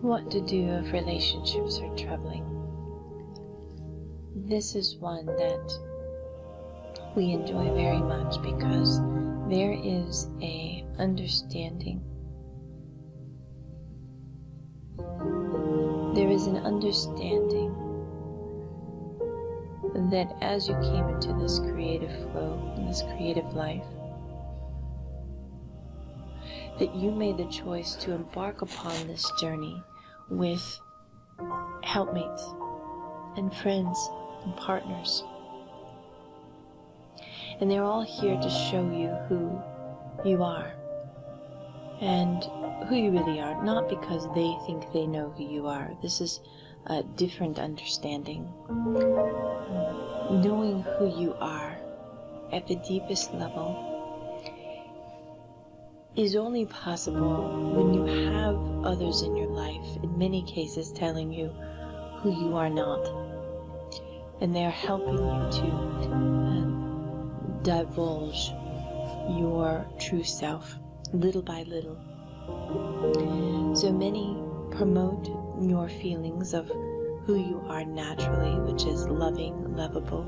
What to do if relationships are troubling? This is one that we enjoy very much because there is a understanding. There is an understanding that as you came into this creative flow, in this creative life, that you made the choice to embark upon this journey with helpmates and friends and partners. And they're all here to show you who you are and who you really are, not because they think they know who you are. This is a different understanding. Knowing who you are at the deepest level is only possible when you have others in your life, in many cases telling you who you are not. And they are helping you to divulge your true self, little by little. So many promote your feelings of who you are naturally, which is loving, lovable,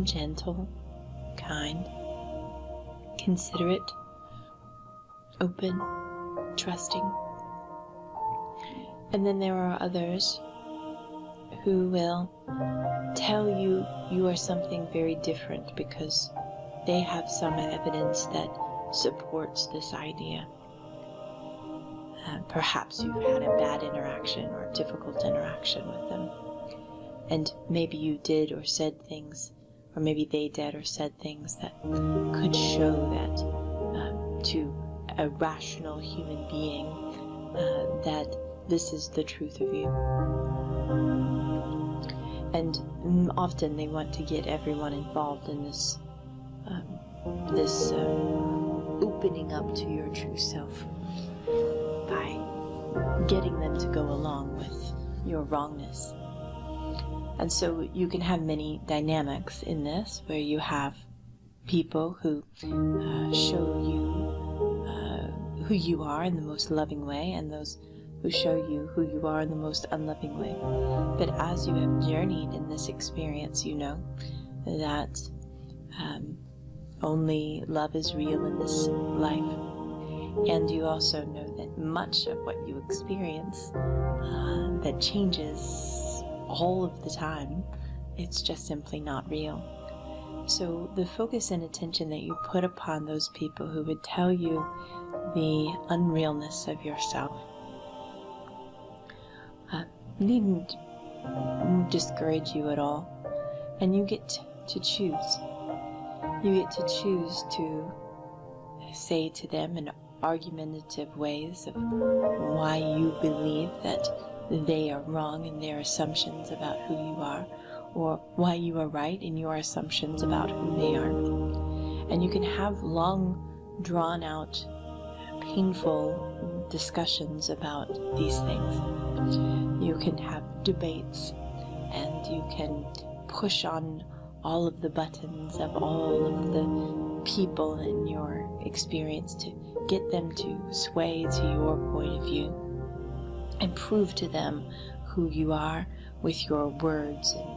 gentle, kind, considerate, open, trusting. And then there are others who will tell you you are something very different because they have some evidence that supports this idea. Perhaps you've had a bad interaction or a difficult interaction with them. And maybe you did or said things, or maybe they did or said things that could show that to a rational human being that this is the truth of you. And often they want to get everyone involved in this opening up to your true self by getting them to go along with your wrongness. And so you can have many dynamics in this, where you have people who show you who you are in the most loving way, and those who show you who you are in the most unloving way. But as you have journeyed in this experience, you know that only love is real in this life. And you also know that much of what you experience that changes all of the time, it's just simply not real. So the focus and attention that you put upon those people who would tell you the unrealness of yourself needn't discourage you at all. And you get to choose. You get to choose to say to them in argumentative ways of why you believe that they are wrong in their assumptions about who you are, or why you are right in your assumptions about who they are. And you can have long, drawn-out, painful discussions about these things. You can have debates, and you can push on all of the buttons of all of the people in your experience to get them to sway to your point of view and prove to them who you are with your words and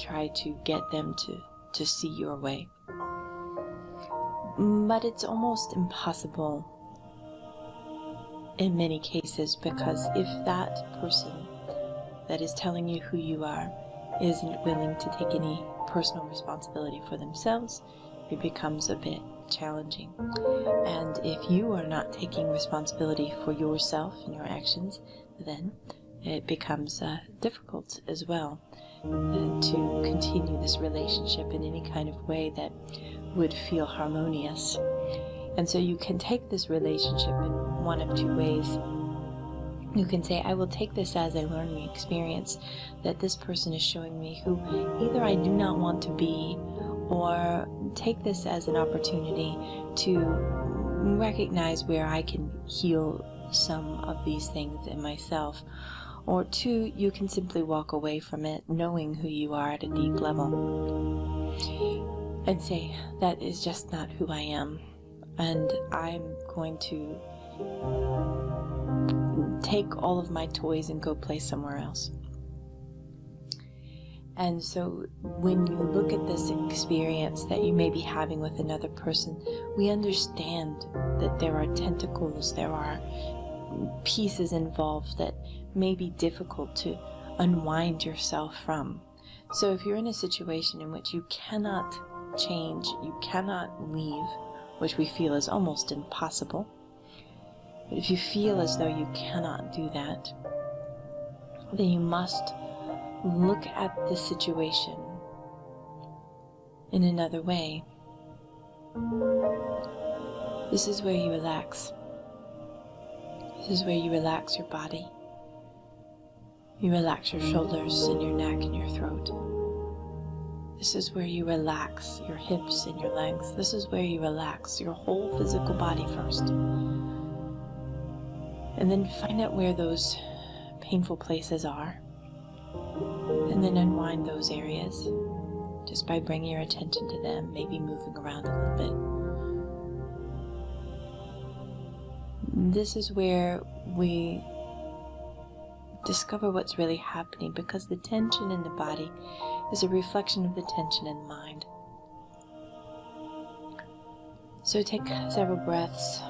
try to get them to see your way. But it's almost impossible in many cases, because if that person that is telling you who you are isn't willing to take any personal responsibility for themselves, it becomes a bit challenging. And if you are not taking responsibility for yourself and your actions, then it becomes difficult as well to continue this relationship in any kind of way that would feel harmonious. And so you can take this relationship in one of two ways. You can say, I will take this as a learning experience that this person is showing me who either I do not want to be, or take this as an opportunity to recognize where I can heal some of these things in myself. Or two, you can simply walk away from it knowing who you are at a deep level and say, that is just not who I am, and I'm going to take all of my toys and go play somewhere else. And so when you look at this experience that you may be having with another person, we understand that there are tentacles, there are pieces involved that may be difficult to unwind yourself from. So if you're in a situation in which you cannot change, you cannot leave, which we feel is almost impossible, but if you feel as though you cannot do that, then you must look at the situation in another way. This is where you relax. This is where you relax your body. You relax your shoulders and your neck and your throat. This is where you relax your hips and your legs. This is where you relax your whole physical body first. And then find out where those painful places are. And then unwind those areas just by bringing your attention to them, maybe moving around a little bit. This is where we discover what's really happening, because the tension in the body is a reflection of the tension in the mind. So take several breaths.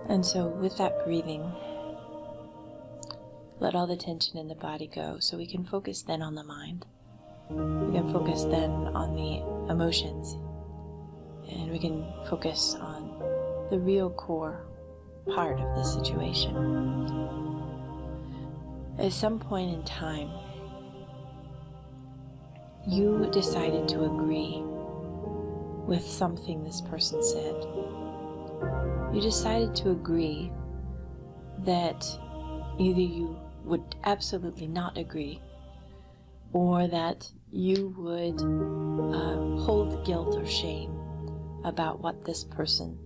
And so with that breathing, let all the tension in the body go, so we can focus then on the mind. We can focus then on the emotions, and we can focus on the real core part of the situation. At some point in time, you decided to agree with something this person said. You decided to agree that either you would absolutely not agree, or that you would hold guilt or shame about what this person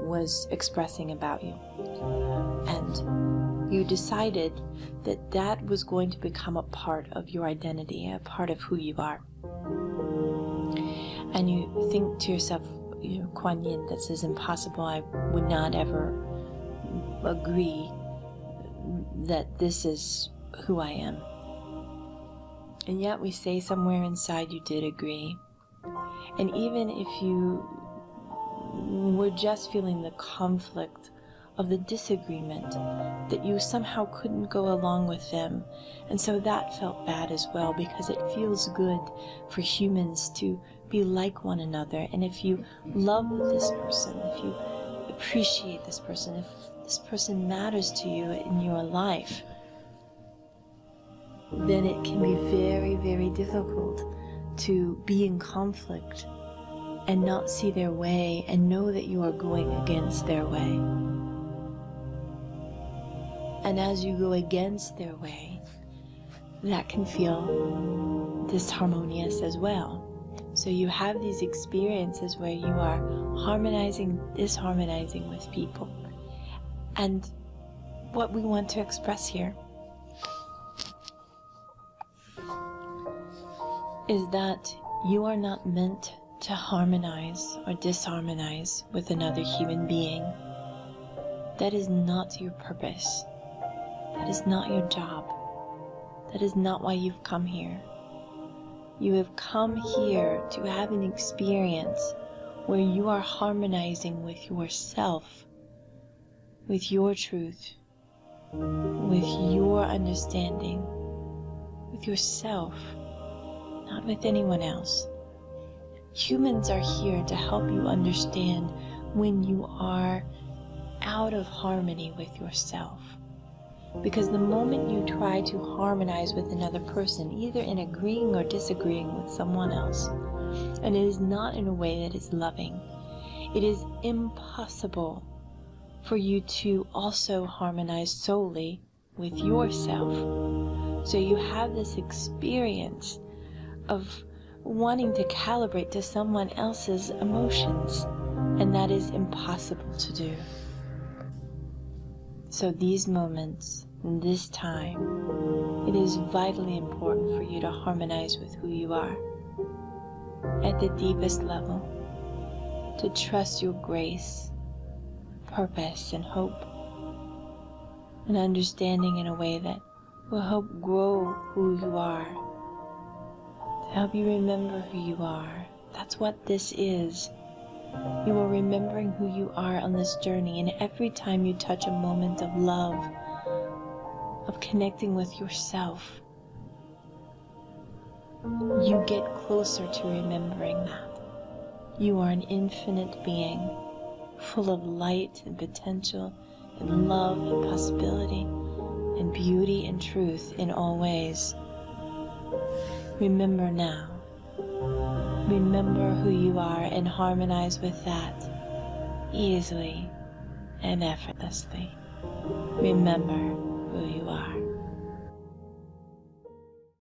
was expressing about you. And you decided that that was going to become a part of your identity, a part of who you are. And you think to yourself, KuanYin, this is impossible. I would not ever agree that this is who I am. And yet we say somewhere inside you did agree. And even if you were just feeling the conflict of the disagreement, that you somehow couldn't go along with them. And so that felt bad as well, because it feels good for humans to be like one another. And if you love this person, if you appreciate this person, if this person matters to you in your life, then it can be very, very difficult to be in conflict and not see their way and know that you are going against their way. And as you go against their way, that can feel disharmonious as well. So you have these experiences where you are harmonizing, disharmonizing with people. And what we want to express here is that you are not meant to harmonize or disharmonize with another human being. That is not your purpose. That is not your job. That is not why you've come here. You have come here to have an experience where you are harmonizing with yourself, with your truth, with your understanding, with yourself, not with anyone else. Humans are here to help you understand when you are out of harmony with yourself. Because the moment you try to harmonize with another person, either in agreeing or disagreeing with someone else, and it is not in a way that is loving, it is impossible for you to also harmonize solely with yourself. So you have this experience of wanting to calibrate to someone else's emotions, and that is impossible to do. So these moments And this time, it is vitally important for you to harmonize with who you are at the deepest level, to trust your grace, purpose, and hope, and understanding in a way that will help grow who you are, to help you remember who you are. That's what this is. You are remembering who you are on this journey, and every time you touch a moment of love, of connecting with yourself, you get closer to remembering that. You are an infinite being, full of light and potential and love and possibility and beauty and truth in all ways. Remember now. Remember who you are and harmonize with that easily and effortlessly. Remember who you are.